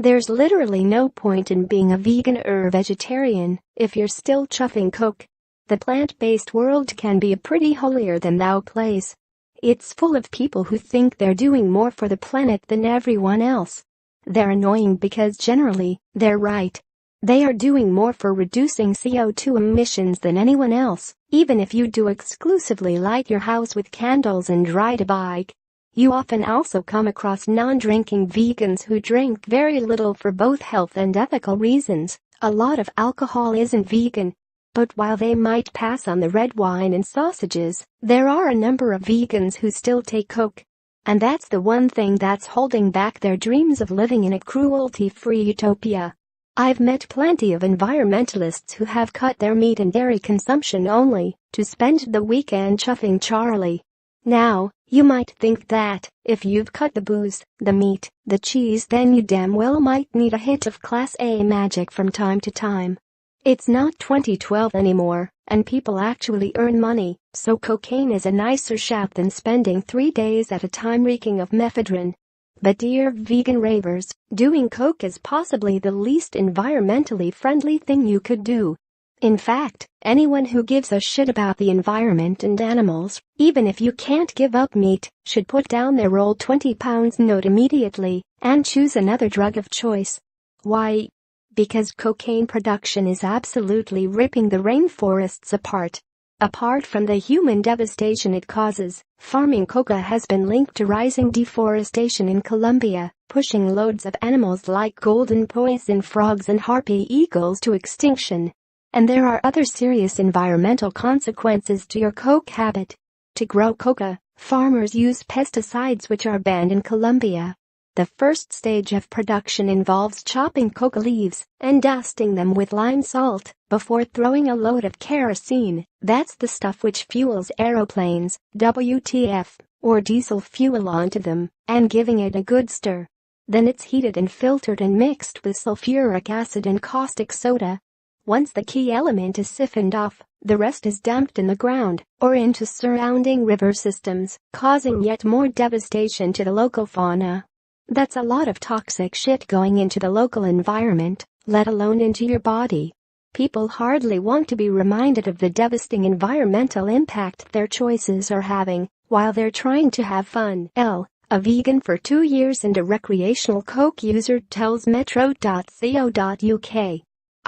There's literally no point in being a vegan or vegetarian if you're still chuffing Coke. The plant-based world can be a pretty holier-than-thou place. It's full of people who think they're doing more for the planet than everyone else. They're annoying because generally, they're right. They are doing more for reducing CO2 emissions than anyone else, even if you do exclusively light your house with candles and ride a bike. You often also come across non-drinking vegans who drink very little for both health and ethical reasons. A lot of alcohol isn't vegan. But while they might pass on the red wine and sausages, there are a number of vegans who still take Coke. And that's the one thing that's holding back their dreams of living in a cruelty-free utopia. I've met plenty of environmentalists who have cut their meat and dairy consumption only to spend the weekend chuffing Charlie. Now, you might think that, if you've cut the booze, the meat, the cheese, then you damn well might need a hit of Class A magic from time to time. It's not 2012 anymore, and people actually earn money, so cocaine is a nicer shout than spending 3 days at a time reeking of mephedrine. But dear vegan ravers, doing coke is possibly the least environmentally friendly thing you could do. In fact, anyone who gives a shit about the environment and animals, even if you can't give up meat, should put down their rolled 20-pound note immediately and choose another drug of choice. Why? Because cocaine production is absolutely ripping the rainforests apart. Apart from the human devastation it causes, farming coca has been linked to rising deforestation in Colombia, pushing loads of animals like golden poison frogs and harpy eagles to extinction. And there are other serious environmental consequences to your coke habit. To grow coca, farmers use pesticides which are banned in Colombia. The first stage of production involves chopping coca leaves and dusting them with lime salt before throwing a load of kerosene, that's the stuff which fuels aeroplanes, WTF, or diesel fuel onto them, and giving it a good stir. Then it's heated and filtered and mixed with sulfuric acid and caustic soda. Once the key element is siphoned off, the rest is dumped in the ground or into surrounding river systems, causing yet more devastation to the local fauna. That's a lot of toxic shit going into the local environment, let alone into your body. People hardly want to be reminded of the devastating environmental impact their choices are having while they're trying to have fun. A vegan for 2 years and a recreational coke user tells metro.co.uk.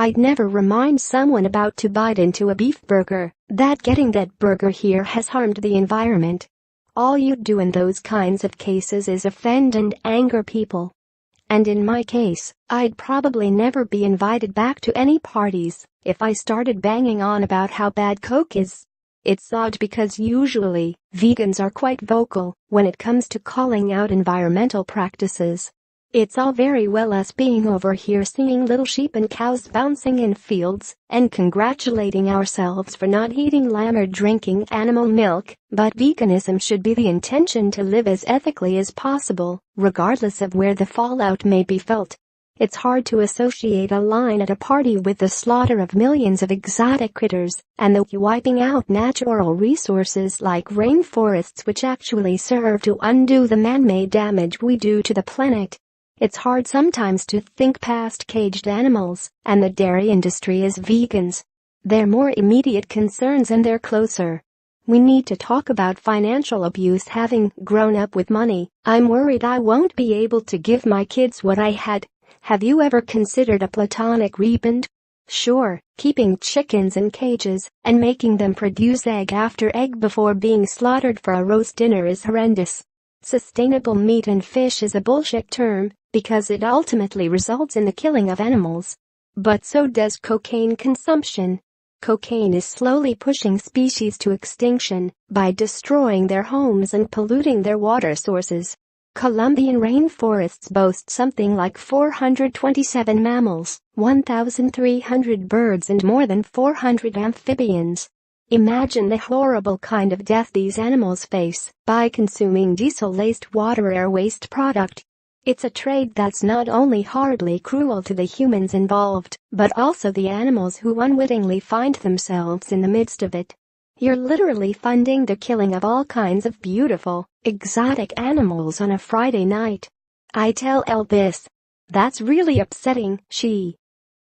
I'd never remind someone about to bite into a beef burger that getting that burger here has harmed the environment. All you do in those kinds of cases is offend and anger people. And in my case, I'd probably never be invited back to any parties if I started banging on about how bad coke is. It's odd because usually, vegans are quite vocal when it comes to calling out environmental practices. It's all very well us being over here seeing little sheep and cows bouncing in fields and congratulating ourselves for not eating lamb or drinking animal milk, but veganism should be the intention to live as ethically as possible, regardless of where the fallout may be felt. It's hard to associate a line at a party with the slaughter of millions of exotic critters and the wiping out natural resources like rainforests which actually serve to undo the man-made damage we do to the planet. It's hard sometimes to think past caged animals and the dairy industry as vegans. They're more immediate concerns and they're closer. We need to talk about financial abuse. Having grown up with money, I'm worried I won't be able to give my kids what I had. Have you ever considered a platonic reband? Sure, keeping chickens in cages and making them produce egg after egg before being slaughtered for a roast dinner is horrendous. Sustainable meat and fish is a bullshit term because it ultimately results in the killing of animals. But so does cocaine consumption. Cocaine is slowly pushing species to extinction by destroying their homes and polluting their water sources. Colombian rainforests boast something like 427 mammals, 1,300 birds and more than 400 amphibians. Imagine the horrible kind of death these animals face by consuming diesel-laced water or waste product. It's a trade that's not only horribly cruel to the humans involved, but also the animals who unwittingly find themselves in the midst of it. You're literally funding the killing of all kinds of beautiful, exotic animals on a Friday night. I tell Elvis. That's really upsetting, she